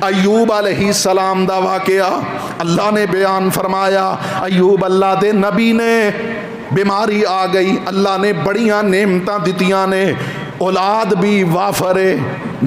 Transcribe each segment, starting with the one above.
ایوب علیہ السلام دا واقعہ اللہ نے بیان فرمایا. ایوب اللہ دے نبی نے بیماری آ گئی, اللہ نے بڑیاں نعمتاں دتیاں نے, اولاد بھی وافر ہے,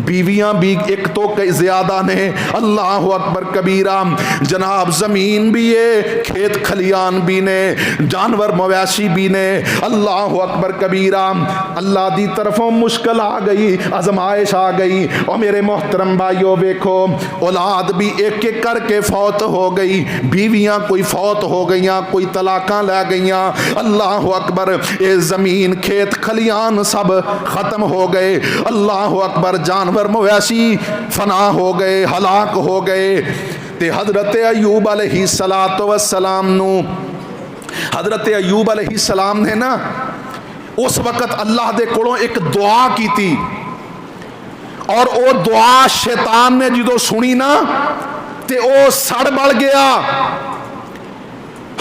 بیویاں بھی ایک تو کئی زیادہ نے, اللہ اکبر کبیرہ, جناب زمین بھی ہے, کھیت کھلیان بھی نے, جانور مویشی بھی نے, اللہ اکبر کبیرہ. اللہ دی طرفوں مشکل آ گئی, آزمائش آ گئی. اور میرے محترم بھائیو دیکھو, اولاد بھی ایک ایک کر کے فوت ہو گئی, بیویاں کوئی فوت ہو گئیاں, کوئی طلاقاں لے گئیاں, اللہ اکبر. اے زمین کھیت کھلیان سب ختم ہو گئے, اللہ اکبر. جانور مویشی فنا ہو گئے, ہلاک ہو گئے. تے حضرت ایوب علیہ السلام نو, حضرت ایوب علیہ السلام نے نا اس وقت اللہ دے کولوں ایک دعا کی تھی, اور او دعا شیطان نے جدو سنی نا تے او سڑ بڑھ گیا.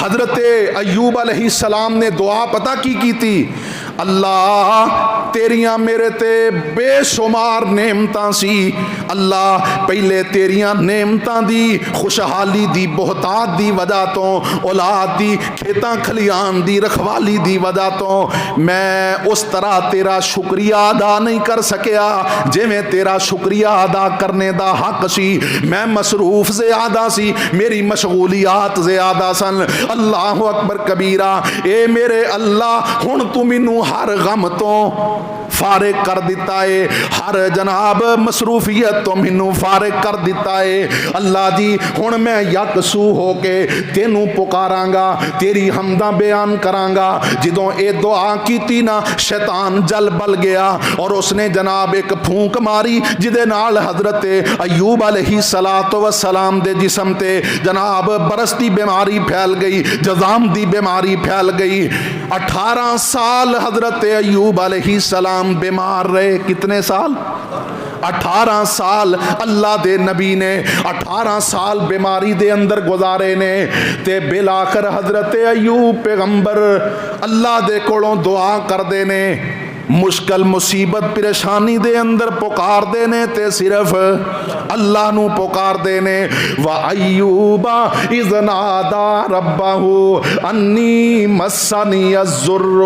حضرت ایوب علیہ السلام نے دعا پتہ کی تھی, اللہ تیریاں میرے تے بے شمار نعمتاں سی, اللہ پہلے تیریاں نعمتاں دی خوشحالی دی بہتات دی وجہ تو, اولاد دی کھیتاں کھلیان دی رکھوالی دی وجہ تو میں اس طرح تیرا شکریہ ادا نہیں کر سکیا جے میں تیرا شکریہ ادا کرنے دا حق سی. میں مصروف زیادہ سی, میری مشغولیات زیادہ سن, اللہ اکبر کبیرہ. اے میرے اللہ ہن تو مینوں ہر غم تو فارغ کر دیتا ہے, ہر جناب مصروفیت تو مینوں فارغ کر دیتا ہے. اللہ جی ہن میں یکسو ہو کے تینوں پکاراں گا, تیری حمداں بیان کراں گا. جدوں اے دعا کیتی نا شیطان جل بل گیا اور اس نے جناب ایک پھونک ماری جدے نال حضرت ایوب علیہ السلام دے جسم تے جناب برستی بیماری پھیل گئی, جزام دی بیماری پھیل گئی. 18 سال حضرت ایوب علیہ السلام بیمار رہے. کتنے سال؟ 18 سال اللہ دے نبی نے 18 سال بیماری دے اندر گزارے نے. تے بالآخر حضرت ایوب پیغمبر اللہ دے کولوں دعا کر دے نے, مشکل مصیبت پریشانی دے اندر پکار دینے تے صرف اللہ نو پکار دینے. وَأَيُّوبَ إِذْ نَادَى رَبَّهُ أَنِّي مَسَّنِيَ الضُّرُّ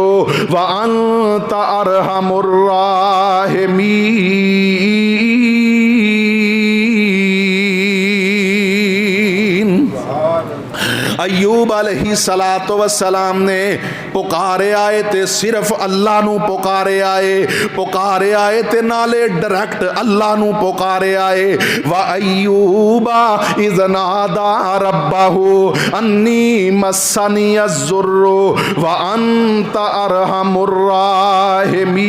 وَأَنْتَ أَرْحَمُ الراحمین. ایوب علیہ السلام نے پکارے آئے تے صرف اللہ نو پکارے آئے, پکارے آئے تے نالے ڈائریکٹ اللہ نو پکارے آئے. وَأَيُّوبَ إِذْ نَادَى رَبَّهُ أَنِّي مَسَّنِيَ الضُّرُّ وَأَنْتَ أَرْحَمُ الراحمین.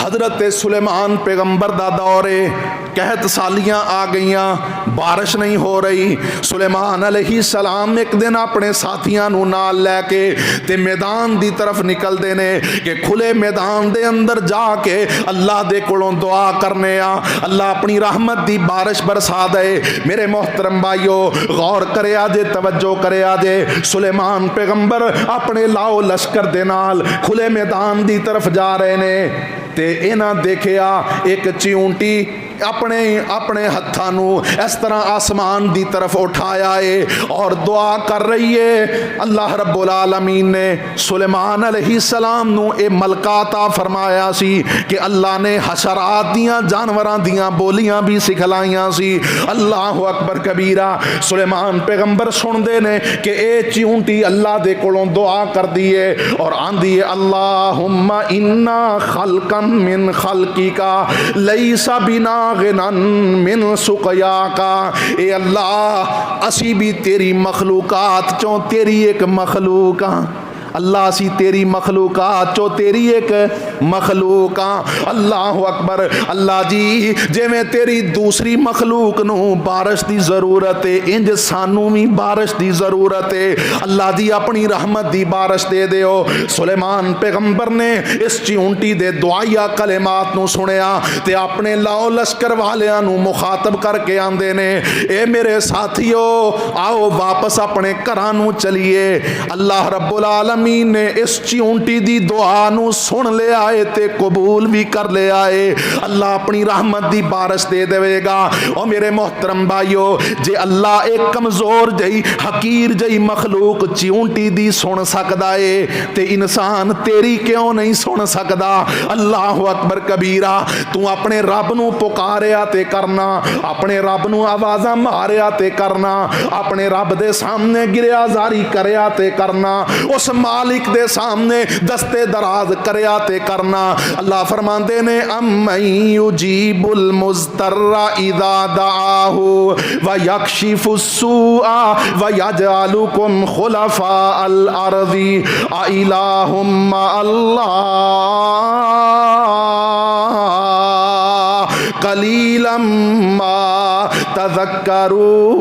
حضرت سلیمان پیغمبر دا دورے قحط سالیاں آ گئیاں, بارش نہیں ہو رہی. سلیمان علیہ السلام ایک دن اپنے ساتھیاں نو نال لے کے تے میدان دی طرف نکل دینے کہ کھلے میدان دے اندر جا کے اللہ دے کولوں دعا کرنے آ, اللہ اپنی رحمت دی بارش برسا دے. میرے محترم بھائیو غور کرے آجے, توجہ کرے آجے. سلیمان پیغمبر اپنے لاؤ لشکر دے نال کھلے میدان دی طرف جا رہے نے تے اینا دیکھیا ایک چیونٹی اپنے ہتھانو اس طرح آسمان دی طرف اٹھایا ہے اور دعا کر رہی ہے. اللہ رب العالمین نے سلیمان علیہ السلام نو اے ملکاتا فرمایا سی کہ اللہ نے حشرات دیاں جانوراں دیاں بولیاں بھی سکھلائیاں سی. اللہ اکبر کبیرہ. سلیمان پیغمبر سن دے نے کہ اے چیونٹی اللہ دے کولوں دعا کر دیے اور آن دیے اللہم انا خلقا من خلقی کا لیس بنا غنن من سقیا کا. اے اللہ اسی بھی تیری مخلوقات چوں تیری ایک مخلوق ہاں. اللہ اسی تیری مخلوقات چو تیری ایک مخلوق ہاں. اللہ اکبر. اللہ جی جے میں تیری دوسری مخلوق نو بارش دی ضرورت ہے انج سانو بھی بارش دی ضرورت ہے. اللہ جی اپنی رحمت دی بارش دے دیو. سلیمان پیغمبر نے اس چیونٹی دے دعائیا کلمات نو سنیا تے اپنے لاؤ لشکر والیاں نو مخاطب کر کے آندے نے اے میرے ساتھیو آؤ واپس اپنے گھراں نو چلیے. اللہ رب العالمین العالمین نے اس چیونٹی دی دعا نو سن لیا ہے تے قبول بھی کر لیا ہے. اللہ اپنی رحمت دی بارش دے دے گا. او میرے محترم بھائیو، جے اللہ ایک کمزور جئی حقیر جئی مخلوق چیونٹی دی سن سکدا ہے تے انسان تیری کیوں نہیں سن سکدا؟ اللہ اکبر کبیرہ. تو اپنے رب نو پکاریا تے کرنا، اپنے رب نو آوازاں ماریا تے کرنا، اپنے رب دے سامنے گریا زاری کریا تے کرنا، اس مالک دے سامنے دستے دراز کریا تے کرنا. اللہ فرماندے نے امن یجیب المضطر اذا دعاہ ویکشف السوء ویجعلکم خلفاء الارض االہ مع اللہ قلیلا ما تذکرون.